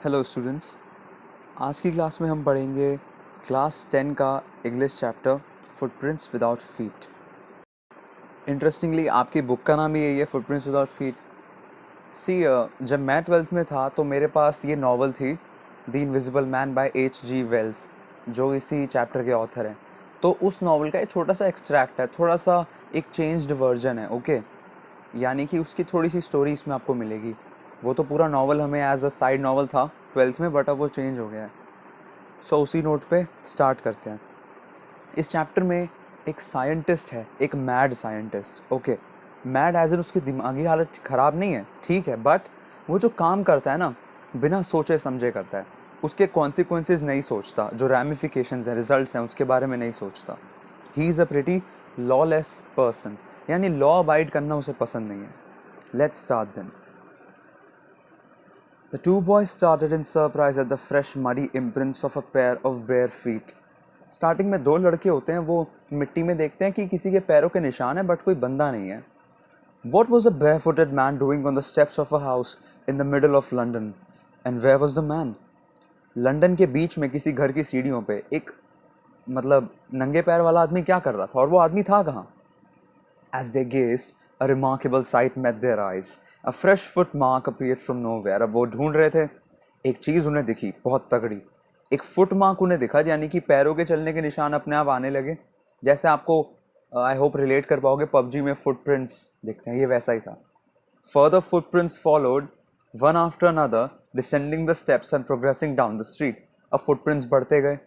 Hello students. आज की class में हम पढ़ेंगे क्लास 10 का English chapter footprints without feet. Interestingly आपकी बुक का नाम ही यही है, फुटप्रिंट्स विदाउट फीट। सी जब मैं 12th में था तो मेरे पास ये नॉवल थी the invisible man by H.G. Wells, जो इसी चैप्टर के ऑथर हैं। तो उस नॉवल का एक छोटा सा एक्सट्रैक्ट है, थोड़ा सा एक चेंज्ड वर्जन है, ओके। यानी कि उसकी थोड़ी सी स्टोरी इसमें आपको मिलेगी। वो तो पूरा नॉवल हमें एज अ साइड नॉवल था 12th में, बट अब वो चेंज हो गया है। सो उसी नोट पे स्टार्ट करते हैं। इस चैप्टर में एक साइंटिस्ट है, एक mad scientist, okay. Mad as in उसकी दिमागी हालत ख़राब नहीं है, ठीक है, बट वो जो काम करता है ना, बिना सोचे समझे करता है। उसके कॉन्सिक्वेंसेज नहीं सोचता, जो रैमिफिकेशंस हैं, रिजल्ट्स हैं, उसके बारे में नहीं सोचता। He is a pretty lawless person, यानी लॉ अबाइड करना उसे पसंद नहीं है। Let's start then. The two boys started in surprise at the fresh muddy imprints of a pair of bare feet. Starting में दो लड़के होते हैं, वो मिट्टी में देखते हैं कि किसी के पैरों के निशान है, बट कोई बंदा नहीं है। What was a barefooted man doing on the steps of a house in the middle of London? And where was the man? London के बीच में किसी घर की सीढ़ियों पे एक नंगे पैर वाला आदमी क्या कर रहा था, और वो आदमी था कहाँ? As they gazed, a remarkable sight met their eyes. A fresh footmark appeared from nowhere. अब वो ढूंढ रहे थे, एक चीज़ उन्हें दिखी बहुत तगड़ी। एक फुटमार्क उन्हें दिखा, यानी कि पैरों के चलने के निशान अपने आप आने लगे। जैसे आपको आई होप रिलेट कर पाओगे, पबजी में फुटप्रिंट्स दिखते हैं, ये वैसा ही था। Further footprints followed, one after another, descending the steps and progressing down the street. अब फुटप्रिंट्स बढ़ते गए,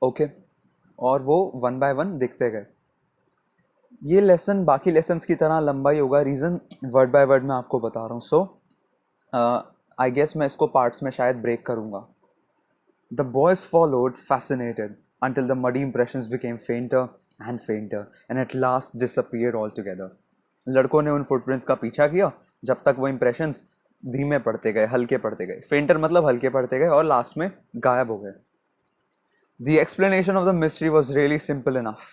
ओके, और वो वन बाय वन दिखते गए। ये लेसन बाकी लेसन्स की तरह लंबा ही होगा, रीज़न वर्ड बाय वर्ड मैं आपको बता रहा हूँ। सो आई गेस मैं इसको पार्ट्स में शायद ब्रेक करूँगा। The boys followed fascinated until the muddy impressions became fainter and fainter and at last disappeared altogether. लड़कों ने उन फुटप्रिंट्स का पीछा किया जब तक वो इंप्रेशंस धीमे पड़ते गए, हल्के पड़ते गए। फेंटर मतलब हल्के पड़ते गए और लास्ट में गायब हो गए। The explanation of the mystery was really simple enough.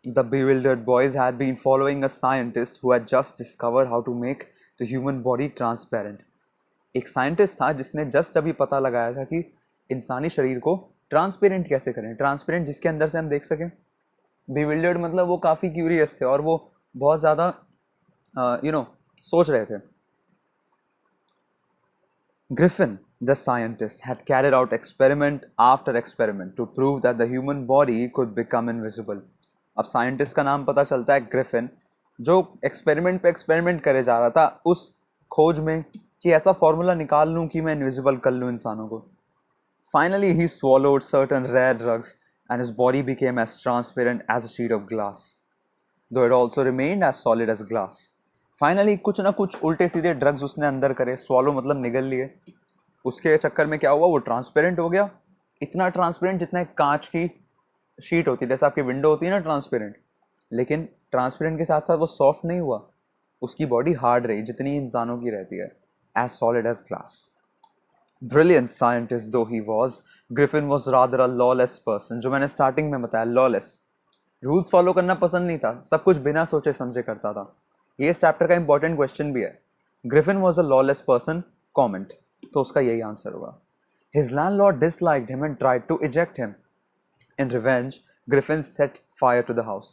The bewildered boys had been following a scientist who had just discovered how to make the human body transparent. एक साइंटिस्ट था जिसने जस्ट अभी पता लगाया था कि इंसानी शरीर को ट्रांसपेरेंट कैसे करें, ट्रांसपेरेंट जिसके अंदर से हम देख सकें। bewildered मतलब वो काफ़ी क्यूरियस थे और वो बहुत ज़्यादा सोच रहे थे। Griffin, the scientist, had carried out experiment after experiment to prove that the human body could become invisible. अब साइंटिस्ट का नाम पता चलता है ग्रिफिन, जो एक्सपेरिमेंट पे एक्सपेरिमेंट करे जा रहा था उस खोज में कि ऐसा फॉर्मूला निकाल लूं कि मैं इनविजिबल कर लूं इंसानों को। Finally, he swallowed certain rare drugs and his body became as transparent as a sheet of glass, though it also remained as solid as glass. Finally कुछ ना कुछ उल्टे सीधे ड्रग्स उसने अंदर करे, स्वॉलो मतलब निगल लिए। उसके चक्कर में क्या हुआ, वो ट्रांसपेरेंट हो गया। इतना ट्रांसपेरेंट जितना एक कांच की शीट होती है, जैसे आपकी विंडो होती है ना ट्रांसपेरेंट। लेकिन ट्रांसपेरेंट के साथ साथ वो सॉफ्ट नहीं हुआ, उसकी बॉडी हार्ड रही जितनी इंसानों की रहती है, as solid as glass. Brilliant scientist though he was, Griffin was rather a lawless person. जो मैंने स्टार्टिंग में बताया, लॉलेस, रूल्स फॉलो करना पसंद नहीं था, सब कुछ बिना सोचे समझे करता था। ये इस चैप्टर का इंपॉर्टेंट क्वेश्चन भी है। Griffin was a lawless person, comment, तो उसका यही आंसर होगा। His landlord disliked him and tried to eject him. In revenge, Griffin set fire to the house.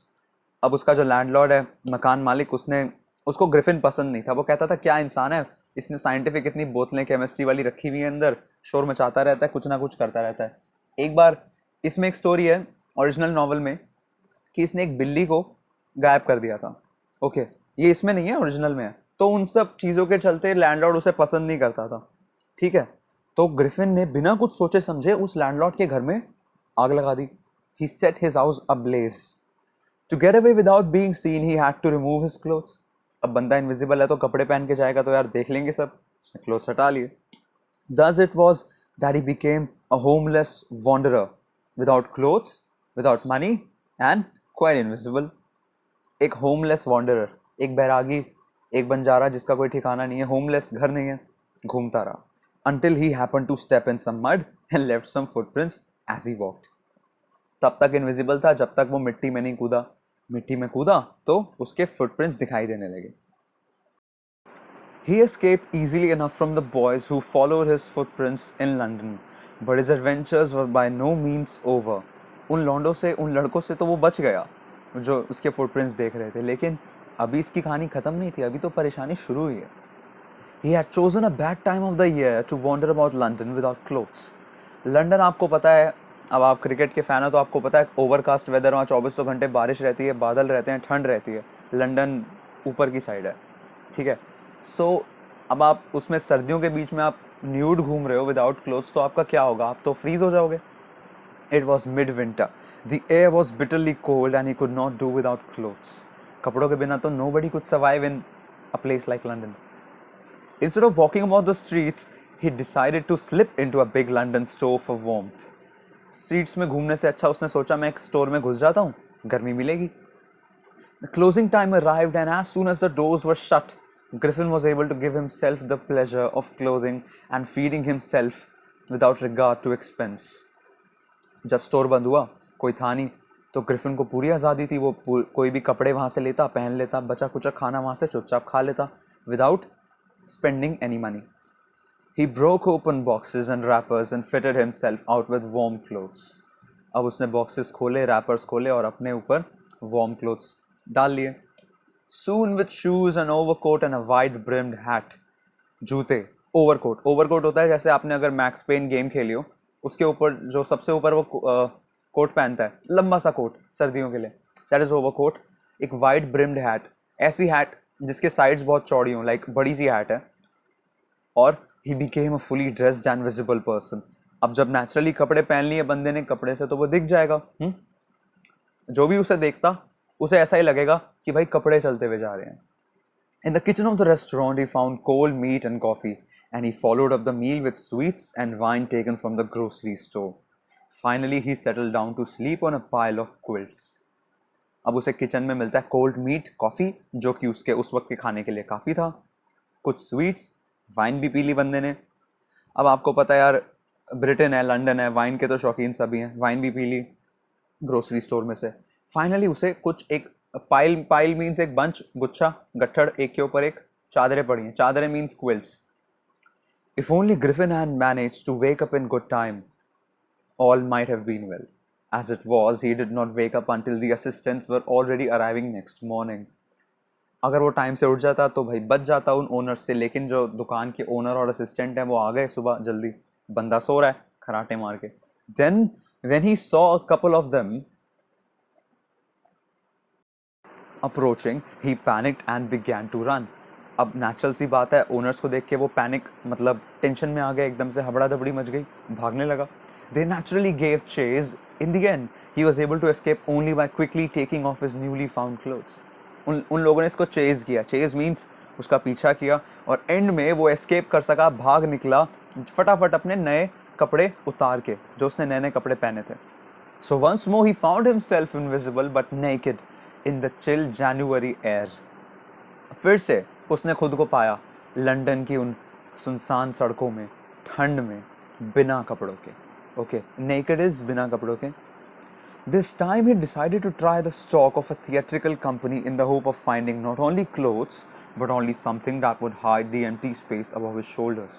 अब उसका जो लैंडलॉर्ड है, मकान मालिक, उसने उसको ग्रिफिन पसंद नहीं था। वो कहता था क्या इंसान है, इसने साइंटिफिक इतनी बोतलें केमिस्ट्री वाली रखी हुई है अंदर, शोर मचाता रहता है, कुछ ना कुछ करता रहता है। एक बार इसमें एक स्टोरी है ओरिजिनल नॉवल में कि इसने एक बिल्ली को गायब कर दिया था, ओके। ये इसमें नहीं है, ओरिजिनल में है। तो उन सब चीज़ों के चलते लैंडलॉर्ड उसे पसंद नहीं करता था, ठीक है। तो ग्रिफिन ने बिना कुछ सोचे समझे उस लैंडलॉर्ड के घर में आग लगा दी। He set his house ablaze. To get away without being seen he had to remove his clothes. अब बंदा इनविजिबल है तो कपड़े पहन के जाएगा तो यार देख लेंगे सब, उसने क्लोथ्स हटा लिए। Thus it was that he became a homeless wanderer, without clothes, without money, and quite invisible. एक होमलेस वॉन्डरर, एक बैरागी, एक बंजारा जिसका कोई ठिकाना नहीं है, होमलेस, घर नहीं है, घूमता रहा। Until he happened to step in some mud and left some footprints as he walked. तब तक इनविजिबल था जब तक वो मिट्टी में नहीं कूदा। मिट्टी में कूदा तो उसके फुटप्रिंट्स दिखाई देने लगे। He escaped easily enough from the boys who followed his footprints in London, but his adventures were by no means over. उन लौंडों से, उन लड़कों से तो वो बच गया जो उसके फुटप्रिंट्स देख रहे थे, लेकिन अभी इसकी कहानी ख़त्म नहीं थी, अभी तो परेशानी शुरू हुई है. He had chosen a bad time of the year to wander about London without clothes. London आपको पता है, अब आप क्रिकेट के फ़ैन हो तो आपको पता है ओवरकास्ट वेदर, वहाँ 24 घंटे बारिश रहती है, बादल रहते हैं, ठंड रहती है. लंदन ऊपर की साइड है, ठीक है. सो अब आप उसमें सर्दियों के बीच में आप न्यूड घूम रहे हो विदाउट क्लोथ्स, तो आपका क्या होगा, आप तो फ्रीज हो जाओगे. It was midwinter. The air was bitterly cold and he could not do without clothes. कपड़ों के बिना तो nobody could survive in a place like London. Instead of walking about the streets, he decided to slip into a big London store for warmth. Streets में घूमने से अच्छा उसने सोचा मैं एक स्टोर में घुस जाता हूँ, गर्मी मिलेगी. The closing time arrived and as soon as the doors were shut, Griffin was able to give himself the pleasure of clothing and feeding himself without regard to expense. जब स्टोर बंद हुआ, कोई था नहीं, तो ग्रिफिन को पूरी आज़ादी थी. वो कोई भी कपड़े वहाँ से लेता, पहन लेता, बचा कुचा खाना वहाँ से चुपचाप खा लेता without spending any money. He broke open boxes and wrappers and fitted himself out with warm clothes. अब उसने बॉक्सेस खोले, रैपर्स खोले और अपने ऊपर वार्म क्लोथ्स डाल लिए. Soon with shoes and overcoat and a wide brimmed hat. जूते, ओवरकोट. ओवरकोट होता है जैसे आपने अगर मैक्स पेन गेम खेली हो, उसके ऊपर जो सबसे ऊपर वो कोट पहनता है, लंबा सा कोट सर्दियों के लिए, दैट इज ओवरकोट. एक वाइड ब्रिम्ड हैट, ऐसी हैट जिसके साइड्स बहुत चौड़ी हों, लाइक बड़ी सी हैट है. और he became a fully dressed and visible person. अब जब नेचुरली कपड़े पहन लिए बंदे ने, कपड़े से तो वो दिख जाएगा. जो भी उसे देखता उसे ऐसा ही लगेगा कि भाई कपड़े चलते हुए जा रहे हैं. In the kitchen of the restaurant, he found cold meat and coffee, and he followed up the meal with sweets and wine taken from the grocery store. Finally, he settled down to sleep on a pile of quilts. अब उसे kitchen में मिलता है cold meet, coffee, जो कि उसके उस वक्त के खाने के लिए काफ़ी था, कुछ स्वीट्स, वाइन भी पी ली बंदे ने. अब आपको पता है यार, ब्रिटेन है, लंदन है, वाइन के तो शौकीन सभी हैं, वाइन भी पी ली ग्रोसरी स्टोर में से. फाइनली उसे कुछ एक पाइल, पाइल मीन्स एक बंच, गुच्छा, गट्ठड़, एक के ऊपर एक चादरें पड़ी हैं. चादरें means quilts. If only Griffin had managed to wake up in good time, all might have been well. As it was, he did not wake up until the assistants were already arriving next morning. अगर वो time से उठ जाता तो भाई बच जाता उन ओनर से, लेकिन जो दुकान के ओनर और असिस्टेंट हैं वो आ गए सुबह जल्दी. बंदा सो रहा है खराटे मार के. Then when he saw a couple of them approaching, he panicked and began to run. अब नेचुरल सी बात है, ओनर्स को देख के वो पैनिक, मतलब टेंशन में आ गए, एकदम से हबड़ा दबड़ी मच गई, भागने लगा. They naturally gave chase. In the end, he was able to escape only by quickly taking off his newly found clothes. उन लोगों ने इसको चेज किया. चेज मीन्स उसका पीछा किया, और एंड में वो एस्केप कर सका, भाग निकला फटाफट अपने नए कपड़े उतार के, जो उसने नए नए कपड़े पहने थे. So once more he found himself invisible but naked in the chill January air. फिर से उसने खुद को पाया लंदन की उन सुनसान सड़कों में, ठंड में, बिना कपड़ों के. ओके, नेकेड इज बिना कपड़ों के. This time he decided to try the stock of a theatrical company in the hope of finding not only clothes but only something that would hide the empty space above his shoulders.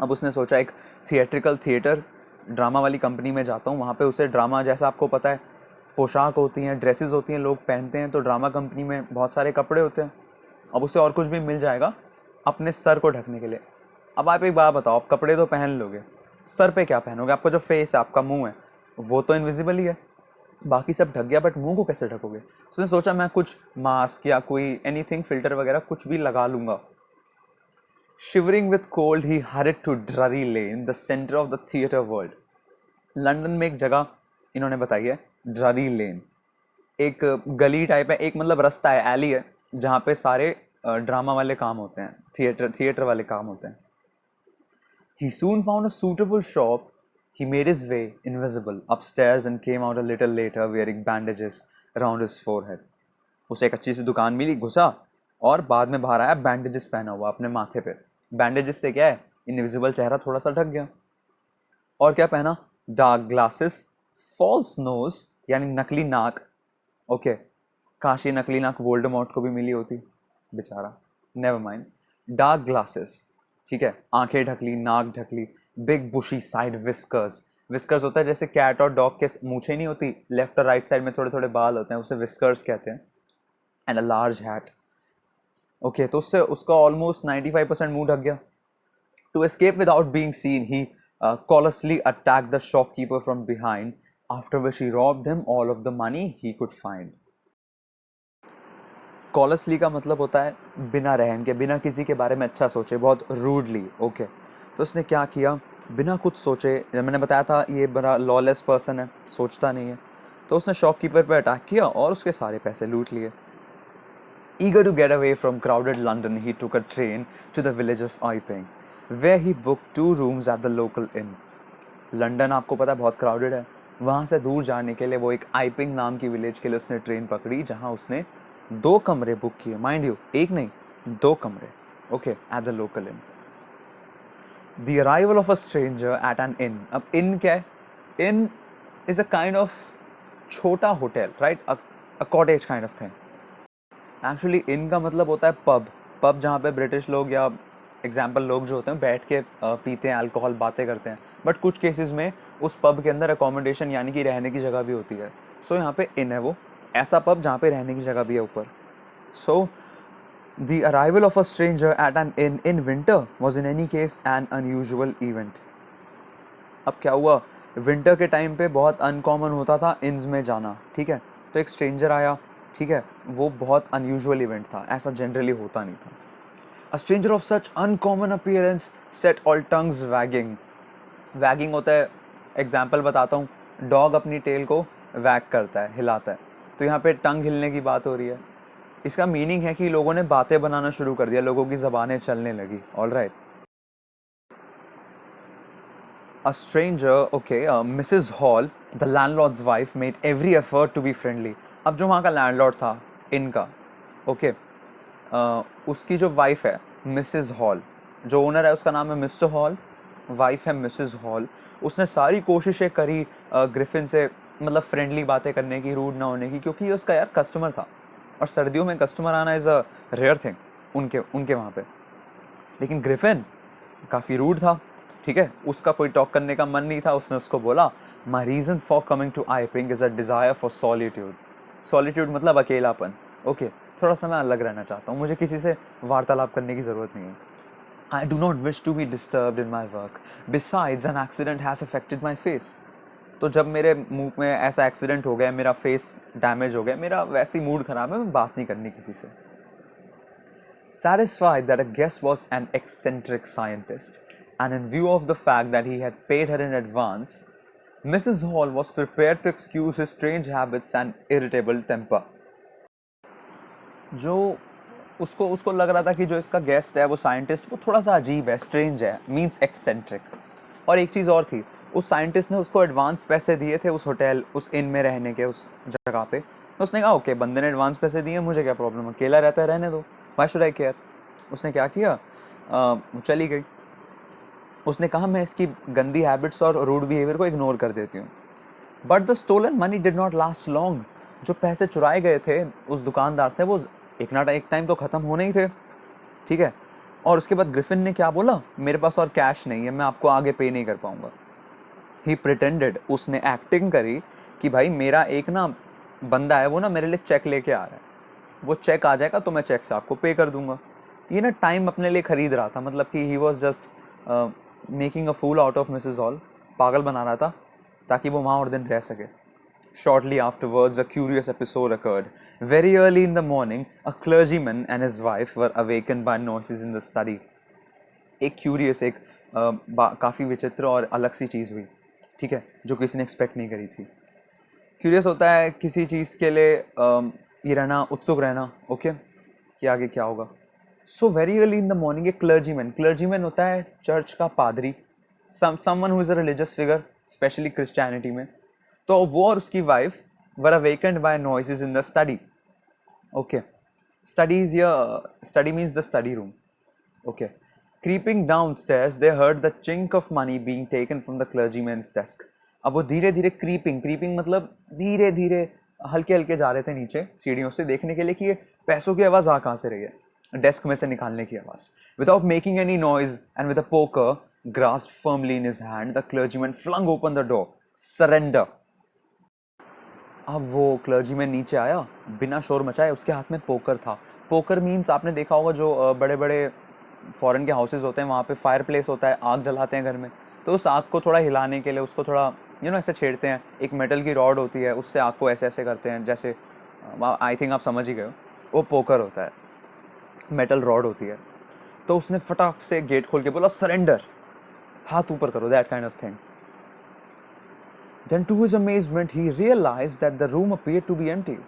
अब उसने सोचा एक theatre drama वाली company में जाता हूँ, वहाँ पे उसे ड्रामा, जैसा आपको पता है पोशाक होती हैं, ड्रेसेस होती हैं, लोग पहनते हैं, तो ड्रामा कंपनी में बहुत सारे कपड़े होते हैं. अब उसे और कुछ भी मिल जाएगा अपने सर को ढकने के लिए. अब आप एक बात बताओ, आप कपड़े तो पहन लोगे, सर पे क्या पहनोगे? आपका जो फेस है, आपका मुंह है, वो तो इनविजिबल ही है, बाकी सब ढक गया, बट मुंह को कैसे ढकोगे? उसने सोचा मैं कुछ मास्क या कोई एनीथिंग, फिल्टर वगैरह कुछ भी लगा लूँगा. Shivering with cold, he hurried to Drury Lane, the center of the theatre world. London में एक जगह इन्होंने बताई है, ड्ररी लेन. एक गली टाइप है, एक मतलब रास्ता है, एली है, जहाँ पे सारे ड्रामा वाले काम होते हैं, थिएटर वाले काम होते हैं. He soon found a suitable shop. He made his way, invisible, upstairs and came out a little later wearing bandages around his forehead. उसे एक अच्छी सी दुकान मिली, घुसा, और बाद में बाहर आया बैंडेजेस पहना हुआ अपने माथे पे. बैंडेजेस से क्या है, इनविजिबल चेहरा थोड़ा सा ढक गया. और क्या पहना? डार्क ग्लासेस, फॉल्स नोज यानी नकली नाक. ओके, काश ये नकली नाक वोल्डेमॉर्ट को भी मिली होती, बेचारा. Never mind. डार्क ग्लासेस, ठीक है, आंखें ढक ली, नाक ढक ली, बिग बुशी साइड विस्कर्स, विस्कर्स होता है जैसे कैट और डॉग के मूछें नहीं होती, लेफ्ट और राइट साइड में थोड़े थोड़े बाल होते हैं, उसे विस्कर्स कहते हैं, and a large hat. Okay, तो उससे उसका ऑलमोस्ट 95% मुंह ढक गया। To escape without being seen, he callously attacked the shopkeeper from behind, after which he robbed him all of the money he could find. कॉलसली का मतलब होता है बिना रहम के, बिना किसी के बारे में अच्छा सोचे, बहुत रूडली। ओके, तो उसने क्या किया, बिना कुछ सोचे, जब मैंने बताया था ये बड़ा लॉलेस पर्सन है, सोचता नहीं है, तो उसने शॉपकीपर पर अटैक किया और उसके सारे पैसे लूट लिए। Eager to get away from crowded London, he took a train to the village of Iping, where he booked 2 rooms at the local inn. London आपको पता है बहुत क्राउडेड है, वहाँ से दूर जाने के लिए वो एक आइपिंग नाम की विलेज के लिए उसने ट्रेन पकड़ी, जहाँ उसने 2 कमरे बुक किए, माइंड यू, एक नहीं 2 कमरे, okay, at the local inn. The arrival of a stranger at an inn. अब इन क्या है? Inn is a kind of छोटा hotel, right, a cottage kind of thing. Actually inn का मतलब होता है पब, पब जहाँ पे ब्रिटिश लोग या एग्जाम्पल लोग जो होते हैं बैठ के पीते हैं अल्कोहल, बातें करते हैं, बट कुछ केसेस में उस पब के अंदर अकोमोडेशन यानी कि रहने की जगह भी होती है। सो यहाँ पे इन है वो ऐसा पब जहाँ पे रहने की जगह भी है ऊपर। So the arrival of a stranger at an inn winter was in any case an unusual event. अब क्या हुआ, विंटर के टाइम पे बहुत अनकॉमन होता था इन्स में जाना, ठीक है, तो एक स्ट्रेंजर आया, ठीक है, वो बहुत अनयूजुअल इवेंट था, ऐसा जनरली होता नहीं था। A stranger of such uncommon appearance set all tongues wagging. Wagging होता है, एग्जाम्पल बताता हूँ, डॉग अपनी टेल को वैग करता है, हिलाता है, तो यहाँ पे टंग हिलने की बात हो रही है। इसका मीनिंग है कि लोगों ने बातें बनाना शुरू कर दिया, लोगों की ज़बानें चलने लगी। All right, a stranger, okay, Mrs Hall the landlord's wife made every effort to be friendly. अब जो वहाँ का लैंडलॉर्ड था इनका, ओके, उसकी जो वाइफ है मिसेस हॉल, जो ओनर है उसका नाम है मिस्टर हॉल, वाइफ है मिसेस हॉल, उसने सारी कोशिशें करी ग्रिफिन से मतलब फ्रेंडली बातें करने की, रूड ना होने की, क्योंकि ये उसका यार कस्टमर था और सर्दियों में कस्टमर आना इज़ अ रेयर थिंग उनके उनके वहाँ पे। लेकिन ग्रिफिन काफ़ी रूड था, ठीक है, उसका कोई टॉक करने का मन नहीं था। उसने उसको बोला, my reason for coming to Iping is a desire for solitude. Solitude मतलब अकेलापन, ओके, थोड़ा सा मैं अलग रहना चाहता हूँ, मुझे किसी से वार्तालाप करने की ज़रूरत नहीं है। I do not wish to be disturbed in my work, besides an accident has affected my face. तो जब मेरे मुंह में ऐसा एक्सीडेंट हो गया, मेरा फेस डैमेज हो गया, मेरा वैसे ही मूड ख़राब है, मैं बात नहीं करनी किसी से। Satisfied that a guest was an eccentric scientist, and in view of the fact that he had paid her in advance, Mrs. Hall was prepared to excuse his strange habits and irritable temper. जो उसको उसको लग रहा था कि जो इसका guest है वो साइंटिस्ट, वो थोड़ा सा अजीब है, स्ट्रेंज है, मीन्स एक्सेंट्रिक। और एक चीज़ और थी, उस साइंटिस्ट ने उसको एडवांस पैसे दिए थे उस होटल, उस इन में रहने के, उस जगह पे। उसने कहा ओके, बंदे ने एडवांस पैसे दिए, मुझे क्या प्रॉब्लम, अकेला रहता है, रहने दो, व्हाई शुड आई केयर। उसने क्या किया, चली गई। उसने कहा मैं इसकी गंदी हैबिट्स और रूड बिहेवियर को इग्नोर कर देती हूँ। But the stolen money did not last long. जो पैसे चुराए गए थे उस दुकानदार से, वो एक ना एक टाइम तो ख़त्म होने ही थे, ठीक है। और उसके बाद ग्रिफिन ने क्या बोला, मेरे पास और कैश नहीं है, मैं आपको आगे पे नहीं कर पाऊंगा। ही प्रिटेंडेड, उसने एक्टिंग करी कि भाई मेरा एक ना बंदा है, वो ना मेरे लिए चेक लेके आ रहा है, वो चेक आ जाएगा तो मैं चेक से आपको पे कर दूंगा। ये ना टाइम अपने लिए खरीद रहा था, मतलब कि he was just making a fool out of Mrs Hall, पागल बना रहा था ताकि वो वहाँ और दिन रह सके। Shortly afterwards, a curious episode occurred. Very early in the morning, a clergyman and his wife were awakened by noises in the study. एक क्यूरियस, एक काफ़ी विचित्र और अलग सी चीज़ हुई, ठीक है, जो किसी ने एक्सपेक्ट नहीं करी थी। क्यूरियस होता है किसी चीज़ के लिए, ये रहना, उत्सुक रहना, ओके, कि आगे क्या होगा। So very early in the morning, एक क्लर्जीमैन, क्लर्जीमैन होता है चर्च का पादरी, someone who is a religious figure, specially Christianity में। तो वो और उसकी wife were awakened by noises in the study, okay, studies या study means the study room, okay. Creeping downstairs, they heard the chink of money being taken from the clergyman's desk. अब वो धीरे धीरे क्रीपिंग मतलब धीरे धीरे हल्के हल्के जा रहे थे नीचे सीढ़ियों से, देखने के लिए कि ये पैसों की आवाज़ आ कहाँ से रही है। डेस्क में से निकालने की आवाज. Without making any noise and with a poker grasped firmly in his hand, the clergyman flung open the door. Surrender. अब वो क्लर्जीमैन नीचे आया बिना शोर मचाए. उसके हाथ में पोकर था. पोकर मीन्स आपने देखा होगा जो बड़े बड़े फॉरेन के हाउसेज होते हैं वहाँ पे फायर प्लेस होता है, आग जलाते हैं घर में. तो उस आग को थोड़ा हिलाने के लिए उसको थोड़ा ऐसे छेड़ते हैं. एक मेटल की रॉड होती है, उससे आग को ऐसे ऐसे करते हैं. जैसे आई थिंक आप समझ ही गए हो, वो पोकर होता है, मेटल रॉड होती है. तो उसने फटाक से गेट खोल के बोला सरेंडर, हाथ ऊपर करो, that kind of thing. Then to his amazement he realized that the room appeared to be empty.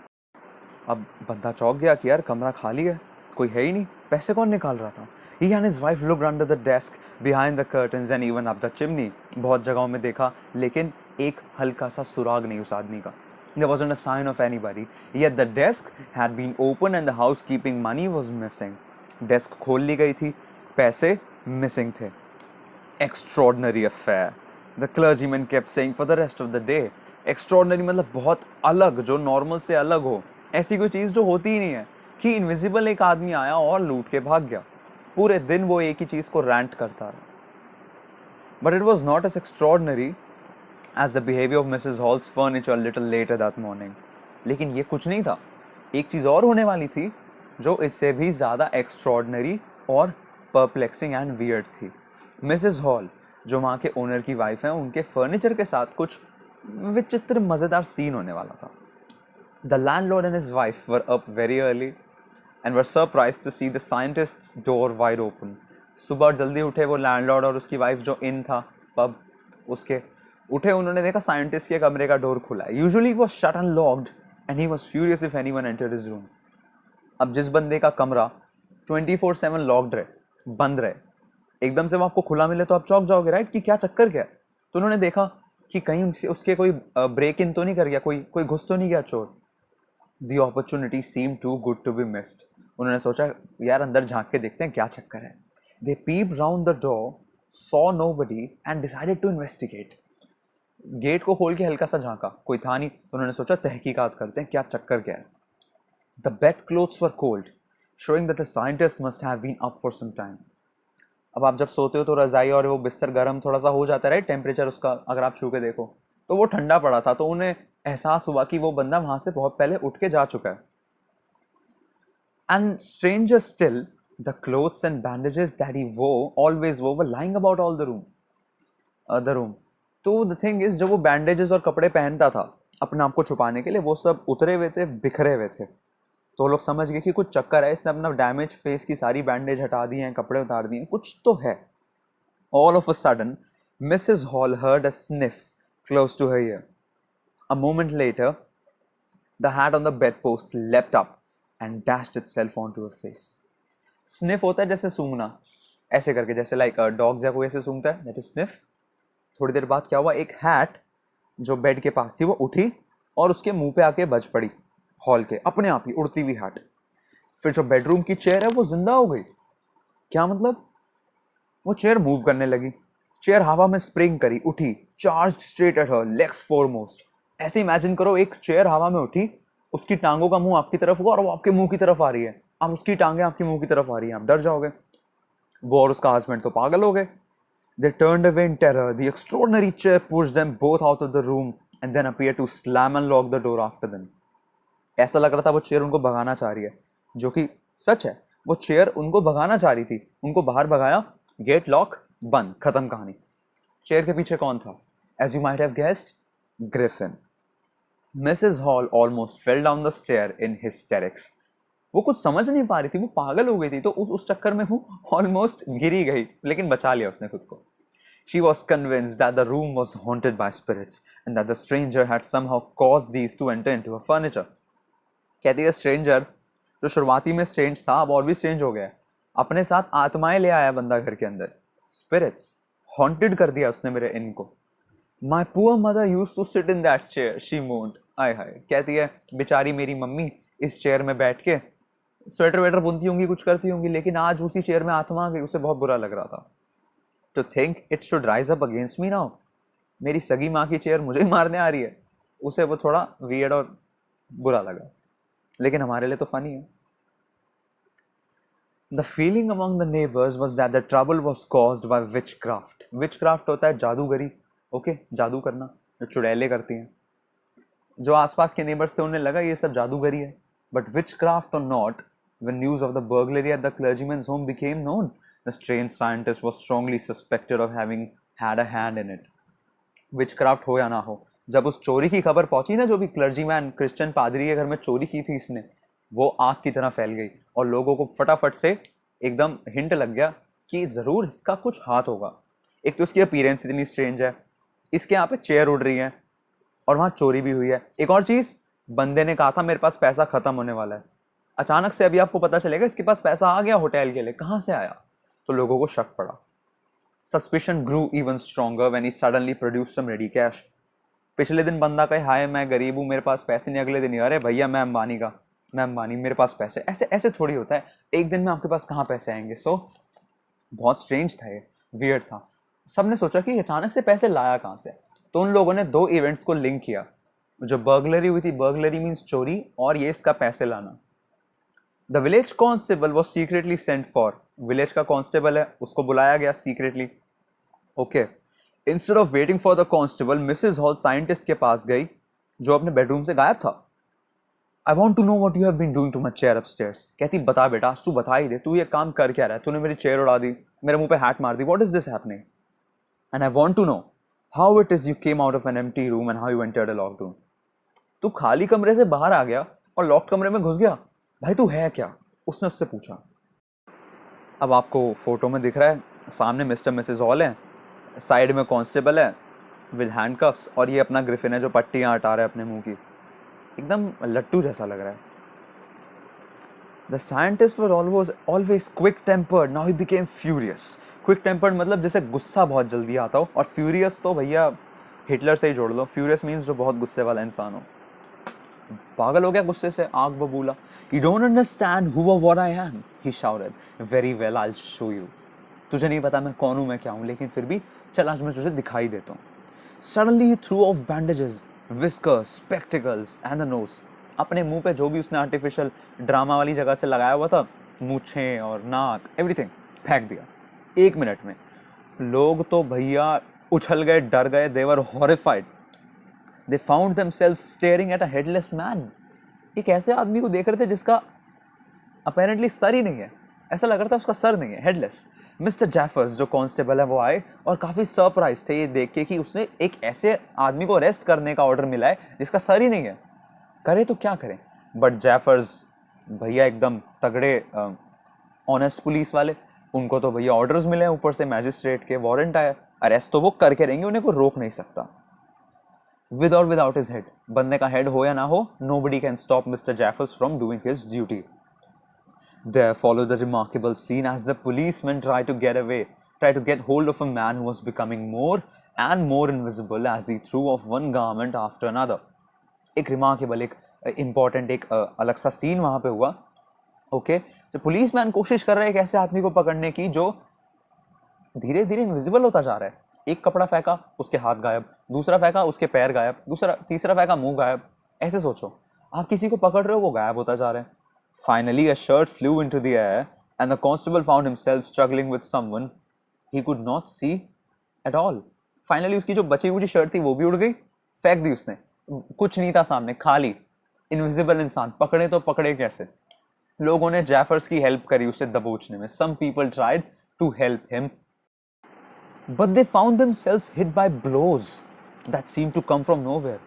अब बंदा चौंक गया कि यार कमरा खाली है, कोई है ही नहीं. पैसे कौन निकाल रहा था? He and his wife looked under the desk, behind the curtains and even up the chimney. बहुत जगहों में देखा लेकिन एक हल्का सा सुराग नहीं उस आदमी का. There wasn't a sign of anybody. Yet the desk had been opened and the housekeeping money was missing. Desk खोल ली गई थी, पैसे missing थे. Extraordinary affair. The clergyman kept saying for the rest of the day. Extraordinary मतलब बहुत अलग, जो normal से अलग हो. ऐसी कोई चीज़ जो होती ही नहीं है कि इनविजिबल एक आदमी आया और लूट के भाग गया. पूरे दिन वो एक ही चीज़ को रैंट करता रहा. But it was not as extraordinary as the behavior of Mrs. Hall's furniture a little later that morning. लेकिन ये कुछ नहीं था. एक चीज़ और होने वाली थी जो इससे भी ज़्यादा एक्स्ट्रॉर्डनरी और परप्लेक्सिंग एंड वियर्ड थी. मिसेस हॉल, जो वहाँ के ओनर की वाइफ हैं, उनके फर्नीचर के साथ कुछ विचित्र मज़ेदार सीन होने वाला था. The landlord and his wife were up very early and were surprised to see the scientist's door wide open. सुबह जल्दी उठे वो लैंडलॉर्ड और उसकी वाइफ, जो इन था पब उसके, उठे, उन्होंने देखा साइंटिस्ट के कमरे का डोर खुला है. Usually it was shut and locked and he was furious if anyone entered his room. अब जिस बंदे का कमरा 24/7 लॉक्ड रहे, बंद रहे, एकदम से वो आपको खुला मिले तो आप चौंक जाओगे, राइट, कि क्या चक्कर क्या है. तो उन्होंने देखा कि कहीं उसके कोई ब्रेक इन तो नहीं कर गया, कोई घुस तो नहीं गया चोर. The opportunity seemed too good to be missed. उन्होंने सोचा यार अंदर झांक के देखते हैं क्या चक्कर है. They peeped round the door, saw nobody and decided to investigate. Gate को खोल के हल्का सा झांका, कोई था नहीं. उन्होंने सोचा तहकीकात करते हैं क्या चक्कर क्या है. The bed clothes were cold, showing that the scientist must have been up for some time. अब आप जब सोते हो तो रजाई और वो बिस्तर गर्म थोड़ा सा हो जाता है, राइट, टेम्परेचर उसका अगर आप छू के देखो तो वो ठंडा पड़ा था. तो उन्हें एहसास हुआ कि वो बंदा वहां से बहुत पहले उठ के जा चुका है. And stranger still, the clothes and bandages that he always were lying about all the room. तो द थिंग इज, जब वो बैंडेजेस और कपड़े पहनता था अपने आप को छुपाने के लिए, वो सब उतरे हुए थे, बिखरे हुए थे. तो लोग समझ गए कि कुछ चक्कर है, इसने अपना डैमेज फेस की सारी बैंडेज हटा दी हैं, कपड़े उतार दिए, कुछ तो है. All of a sudden Mrs Hall heard a sniff close to her ear. A moment later, the hat on the bedpost leapt up and dashed itself onto her face. Sniff होता है जैसे सूंघना, ऐसे करके, जैसे लाइक डॉग्स या कोई ऐसे सूंघता है, that is sniff. थोड़ी देर बाद क्या हुआ, एक हैट जो बेड के पास थी वो उठी और उसके मुंह पे आके बज पड़ी, हॉल के, अपने आप ही उड़ती हुई हैट. फिर जो बेडरूम की चेयर है वो जिंदा हो गई. क्या मतलब? वो चेयर मूव करने लगी. चेयर हवा में स्प्रिंग करी, उठी, charge straight at her, legs foremost. ऐसे इमेजिन करो, एक चेयर हवा में उठी, उसकी टांगों का मुंह आपकी तरफ हुआ और वो आपके मुंह की तरफ आ रही है. अब उसकी टांगें आपके मुंह की तरफ आ रही हैं, आप डर जाओगे. वो और उसका हस्बैंड तो पागल हो गए. They turned away in terror. The extraordinary chair pushed them both out of the room and then appeared to slam and lock the door after them. ऐसा लग रहा था वो चेयर उनको भगाना चाह रही है, जो कि सच है. वो चेयर उनको भगाना चाह रही थी, उनको बाहर भगाया, गेट लॉक, बंद, खत्म कहानी. चेयर के पीछे कौन था? As you might have guessed, Griffin. Mrs. Hall almost fell down the stair in hysterics. वो कुछ समझ नहीं पा रही थी, वो पागल हो गई थी, तो उस चक्कर में वो ऑलमोस्ट गिरी गई, लेकिन बचा लिया उसने खुद को. She was convinced that the room was haunted by spirits and that the stranger had somehow caused these to enter into her furniture. कहती है स्ट्रेंजर, जो शुरुआती में स्ट्रेंज था अब और भी स्ट्रेंज हो गया, अपने साथ आत्माएं ले आया बंदा घर के अंदर. स्पिरिट्स, हॉन्टेड कर दिया उसने मेरे इनको. My poor mother used to sit in that chair, she moaned. आय हाय, कहती है बेचारी मेरी मम्मी इस चेयर में बैठ के स्वेटर वेटर बुनती होंगी, कुछ करती होंगी, लेकिन आज उसी चेयर में आत्मा आ गई, उसे बहुत बुरा लग रहा था. To think it should rise up against me now. मेरी सगी माँ की चेयर मुझे ही मारने आ रही है, उसे वो थोड़ा वियर्ड और बुरा लगा, लेकिन हमारे लिए तो फनी है. The feeling among the neighbors was that the trouble was caused by witchcraft. Witchcraft होता है जादूगरी, ओके, जादू करना, जो चुड़ैलें करती हैं. जो आसपास के नेबर्स थे उन्हें लगा ये सब जादूगरी है. But witchcraft or not, when news of the burglary at the clergyman's home became known, the strange scientist was strongly suspected of having had a hand in it. Witchcraft हो या ना हो, जब उस चोरी की खबर पहुंची ना, जो भी क्लर्जीमैन क्रिश्चियन पादरी के घर में चोरी की थी इसने, वो आग की तरह फैल गई और लोगों को फटाफट से एकदम हिंट लग गया कि जरूर इसका कुछ हाथ होगा. एक तो इसकी अपीयरेंस इतनी स्ट्रेंज है, इसके यहाँ पे चेयर उड़ रही है और वहां चोरी भी हुई है. एक और चीज, बंदे ने कहा था मेरे पास पैसा खत्म होने वाला है, अचानक से अभी आपको पता चलेगा इसके पास पैसा आ गया होटल के लिए, कहां से आया? तो लोगों को शक पड़ा. Suspicion grew even stronger when he suddenly produced some ready cash. पिछले दिन बंदा कहे हाय मैं गरीब हूँ मेरे पास पैसे नहीं, अगले दिन ही अरे भैया मैं अंबानी मेरे पास पैसे. ऐसे ऐसे थोड़ी होता है, एक दिन में आपके पास कहाँ पैसे आएंगे. सो बहुत स्ट्रेंज था ये, वियर्ड था. सबने सोचा कि अचानक से पैसे लाया कहाँ से. तो उन लोगों ने दो इवेंट्स को लिंक किया. जो बर्गलरी हुई थी, बर्गलरी मीन्स चोरी, और ये इसका पैसे लाना. The village constable was secretly sent for. Village का कॉन्स्टेबल है, उसको बुलाया गया secretly. Okay, instead of waiting for the constable, Mrs Hall scientist के पास गई जो अपने बेडरूम से गायब था. I want to know what you have been doing to my chair upstairs. कहती बता बेटा, तू बता ही दे, तू ये काम कर क्या रहा है? तूने मेरी चेयर उड़ा दी, मेरे मुंह पे हैट मार दी, what is this happening? And I want to know how it is you came out of an empty room and how you entered a locked room. तू खाली कमरे से बाहर आ गया और लॉक्ड कमरे में घुस गया, भाई तू है क्या? उसने उससे पूछा. अब आपको फोटो में दिख रहा है, सामने मिस्टर मिसेस हॉल है, साइड में कांस्टेबल है विद हैंडकफ्स, और ये अपना ग्रिफिन है जो पट्टियां हटा रहा है अपने मुंह की, एकदम लट्टू जैसा लग रहा है. The scientist was always quick tempered, now he became furious. Quick tempered मतलब जैसे गुस्सा बहुत जल्दी आता हो, और फ्यूरियस तो भैया हिटलर से ही जोड़ लो. फ्यूरियस मीन्स जो बहुत गुस्से वाला इंसान हो. पागल हो गया गुस्से से, आग बबूला. You don't understand who or what I am, he shouted. Very well, I'll show you. तुझे नहीं पता मैं कौन हूँ, मैं क्या हूँ, लेकिन फिर भी चल आज मैं तुझे दिखाई देता हूँ. Suddenly he threw off bandages, whiskers, spectacles and the nose. अपने मुंह पे जो भी उसने आर्टिफिशियल ड्रामा वाली जगह से लगाया हुआ था, मूछें और नाक, एवरीथिंग फेंक दिया 1 मिनट में. लोग तो भैया उछल गए, डर गए. They were horrified. They found themselves staring at a headless man. एक ऐसे आदमी को देख रहे थे जिसका apparently सर ही नहीं है, ऐसा लग रहा था उसका सर नहीं है, हेडलेस. मिस्टर जैफर्स जो कांस्टेबल है वो आए और काफी सरप्राइज थे ये देख के कि उसने एक ऐसे आदमी को अरेस्ट करने का ऑर्डर मिला है जिसका सर ही नहीं है. करे तो क्या करें. बट जैफर्स भैया एकदम तगड़े ऑनेस्ट पुलिस वाले, उनको तो भैया ऑर्डर्स मिले हैं ऊपर से, मैजिस्ट्रेट के वारंट आया, अरेस्ट तो वो करके रहेंगे, उन्हें कोई रोक नहीं सकता. With or without his head, बंदे का हेड हो या ना हो, nobody can stop Mr. Jaffers from doing his duty. There followed the remarkable scene as the policemen tried to get hold of a man who was becoming more and more invisible as he threw off one garment after another. एक remarkable, एक important, एक अलग सा scene वहाँ पे हुआ. Okay, तो policeman कोशिश कर रहे हैं एक ऐसे आदमी को पकड़ने की जो धीरे धीरे इनविजिबल होता जा रहा है. एक कपड़ा फेंका, उसके हाथ गायब, दूसरा फेंका, उसके पैर गायब, तीसरा फेंका, मुंह गायब. ऐसे सोचो, आप किसी को पकड़ रहे हो, वो गायब होता जा रहा है. Finally, a shirt flew into the air and the constable found himself struggling with someone he could not see at all. Finally, उसकी जो बची हुई शर्ट थी वो भी उड़ गई, फेंक दी उसने. कुछ नहीं था सामने, खाली इनविजिबल इंसान. पकड़े तो पकड़े कैसे? लोगों ने जैफर्स की हेल्प करी उसे दबोचने में. Some people tried to help him, but they found themselves hit by blows that seemed to come from nowhere.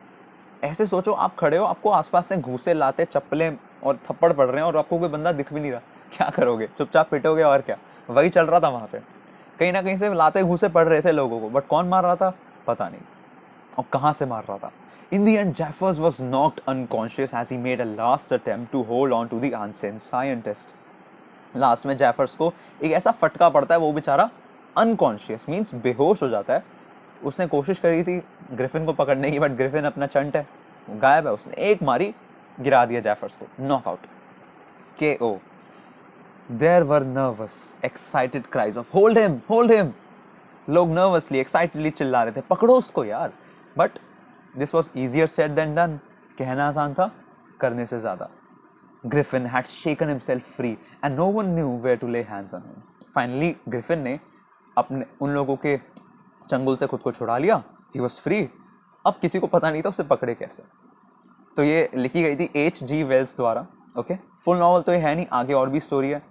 ऐसे सोचो, आप खड़े हो, आपको आसपास से घूसे, लाते, चप्पलें और थप्पड़ पड़ रहे हैं और आपको कोई बंदा दिख भी नहीं रहा. क्या करोगे? चुपचाप पिटोगे और क्या. वही चल रहा था वहां पे. कहीं ना कहीं से लाते घूसे पड़ रहे थे लोगों को, बट कौन मार रहा था पता नहीं, और कहां से मार रहा था. In the end, Jeffers was knocked unconscious as he made a last attempt to hold on to the unseen scientist. Last में जेफर्स को एक ऐसा फटका पड़ता है, वो बेचारा अनकॉन्शियस मीन्स बेहोश हो जाता है. उसने कोशिश करी थी ग्रिफिन को पकड़ने की, बट ग्रिफिन अपना चंट है, गायब है. उसने एक मारी, गिरा दिया जेफर्स को, knockout, KO. There were nervous, excited cries of hold him, hold him. लोग नर्वसली, एक्साइटेडली चिल्ला रहे थे, पकड़ो उसको यार. But this was easier said than done. कहना आसान था, करने से ज्यादा. Griffin had shaken himself free and no one knew where to lay hands on him. Finally, Griffin ने अपने उन लोगों के चंगुल से खुद को छुड़ा लिया. He was free. अब किसी को पता नहीं था उसे पकड़े कैसे. तो ये लिखी गई थी H.G. वेल्स द्वारा. ओके, फुल नॉवल तो ये है नहीं, आगे और भी स्टोरी है.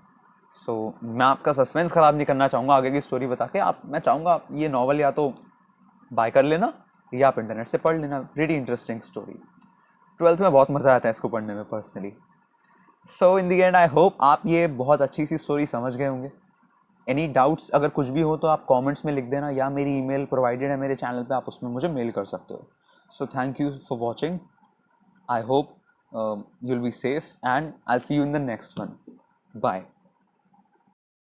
सो मैं आपका सस्पेंस ख़राब नहीं करना चाहूँगा आगे की स्टोरी बता के. मैं चाहूँगा आप ये नॉवल या तो बाय कर लेना या आप इंटरनेट से पढ़ लेना. Really interesting story. 12th में बहुत मज़ा आता है इसको पढ़ने में personally. So in the and I hope आप ये बहुत अच्छी सी स्टोरी समझ गए होंगे. एनी डाउट्स अगर कुछ भी हो तो आप कमेंट्स में लिख देना, या मेरी ईमेल प्रोवाइडेड है मेरे चैनल पे, आप उसमें मुझे मेल कर सकते हो. So thank you for watching. I hope you'll be safe and I'll see you in the next one. Bye.